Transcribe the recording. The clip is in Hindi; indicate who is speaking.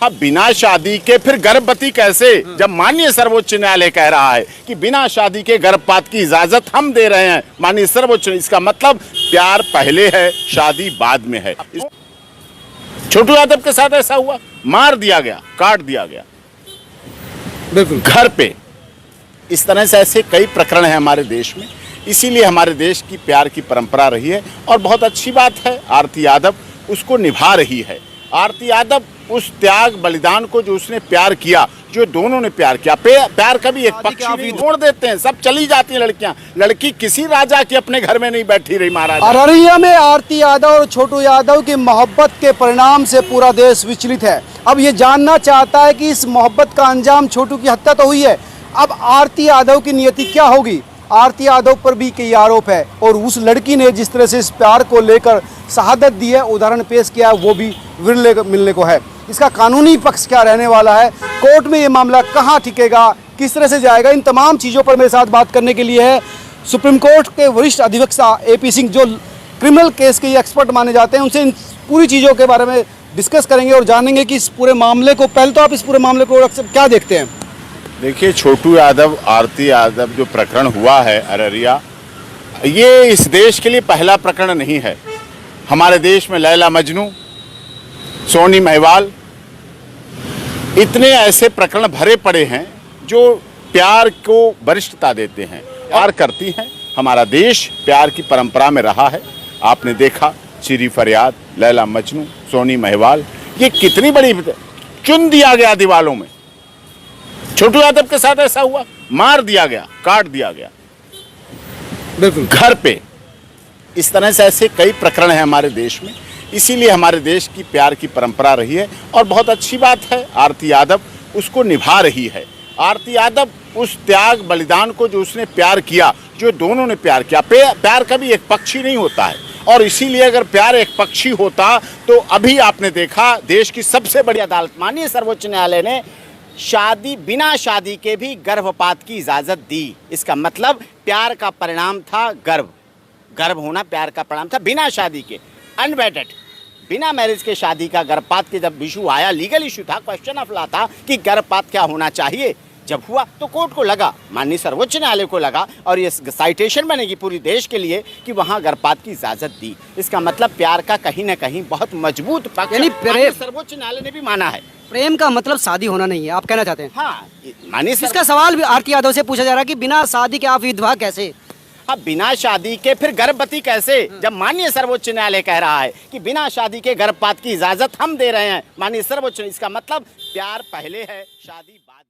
Speaker 1: अब बिना शादी के फिर गर्भवती कैसे, जब माननीय सर्वोच्च न्यायालय कह रहा है कि बिना शादी के गर्भपात की इजाजत हम दे रहे हैं माननीय सर्वोच्च, इसका मतलब प्यार पहले है शादी बाद में है। छोटू यादव के साथ ऐसा हुआ, मार दिया गया, काट दिया गया
Speaker 2: बिल्कुल
Speaker 1: घर पे। इस तरह से ऐसे कई प्रकरण हैं हमारे देश में, इसीलिए हमारे देश की प्यार की परंपरा रही है और बहुत अच्छी बात है आरती यादव उसको निभा रही है। आरती यादव उस त्याग बलिदान को जो उसने प्यार किया, जो दोनों ने प्यार किया, प्यार कभी एक पक्ष नहीं छोड़ देते हैं, सब चली जाती है लड़कियां। लड़की किसी राजा के अपने घर में नहीं बैठी रही महाराज।
Speaker 2: अररिया में आरती यादव और छोटू यादव की मोहब्बत के परिणाम से पूरा देश विचलित है। अब ये जानना चाहता है कि इस मोहब्बत का अंजाम, छोटू की हत्या तो हुई है, अब आरती यादव की नियति क्या होगी। आरती यादव पर भी कई आरोप है और उस लड़की ने जिस तरह से इस प्यार को लेकर शहादत दी है, उदाहरण पेश किया है, वो भी विरले मिलने को है। इसका कानूनी पक्ष क्या रहने वाला है, कोर्ट में ये मामला कहाँ टिकेगा, किस तरह से जाएगा, इन तमाम चीज़ों पर मेरे साथ बात करने के लिए है सुप्रीम कोर्ट के वरिष्ठ अधिवक्ता AP सिंह, जो क्रिमिनल केस के ये एक्सपर्ट माने जाते हैं। उनसे इन पूरी चीज़ों के बारे में डिस्कस करेंगे और जानेंगे कि इस पूरे मामले को, पहले तो आप इस पूरे मामले को क्या देखते हैं।
Speaker 1: देखिए, छोटू यादव आरती यादव जो प्रकरण हुआ है अररिया, ये इस देश के लिए पहला प्रकरण नहीं है। हमारे देश में लैला मजनू, सोनी महिवाल, इतने ऐसे प्रकरण भरे पड़े हैं जो प्यार को वरिष्ठता देते हैं, प्यार करती हैं। हमारा देश प्यार की परंपरा में रहा है। आपने देखा चिरी फरियाद, लैला मजनू, सोनी महिवाल, ये कितनी बड़ी चुन दिया गया दीवालों में। छोटू यादव के साथ ऐसा हुआ, मार दिया गया, काट दिया गया
Speaker 2: बिल्कुल
Speaker 1: घर पे। इस तरह से ऐसे कई प्रकरण हैं हमारे देश में, इसीलिए हमारे देश की प्यार की परंपरा रही है और बहुत अच्छी बात है आरती यादव उसको निभा रही है। आरती यादव उस त्याग बलिदान को जो उसने प्यार किया, जो दोनों ने प्यार किया, प्यार कभी एक पक्षी नहीं होता है और इसीलिए अगर प्यार एक पक्षी होता तो अभी आपने देखा देश की सबसे बड़ी अदालत माननीय सर्वोच्च न्यायालय ने शादी, बिना शादी के भी गर्भपात की इजाज़त दी। इसका मतलब प्यार का परिणाम था गर्भ होना, प्यार का परिणाम था बिना शादी के, अनवेडेड, बिना मैरिज के शादी का गर्भपात के जब इशू आया, लीगल इशू था, क्वेश्चन ऑफ लॉ था कि गर्भपात क्या होना चाहिए। जब हुआ तो कोर्ट को लगा, माननीय सर्वोच्च न्यायालय को लगा और ये साइटेशन बनेगी पूरी देश के लिए कि वहाँ गर्भपात की इजाज़त दी। इसका मतलब प्यार का कहीं ना कहीं बहुत मजबूत पक्ष, यानी सर्वोच्च न्यायालय ने भी माना है।
Speaker 2: प्रेम का मतलब शादी होना नहीं है, आप कहना चाहते हैं।
Speaker 1: हाँ, माननीय
Speaker 2: इसका सवाल भी आरती यादव से पूछा जा रहा है कि बिना शादी के आप विधवा कैसे।
Speaker 1: अब बिना शादी के फिर गर्भवती कैसे, जब माननीय सर्वोच्च न्यायालय कह रहा है कि बिना शादी के गर्भपात की इजाजत हम दे रहे हैं माननीय सर्वोच्च, इसका मतलब प्यार पहले है शादी बाद।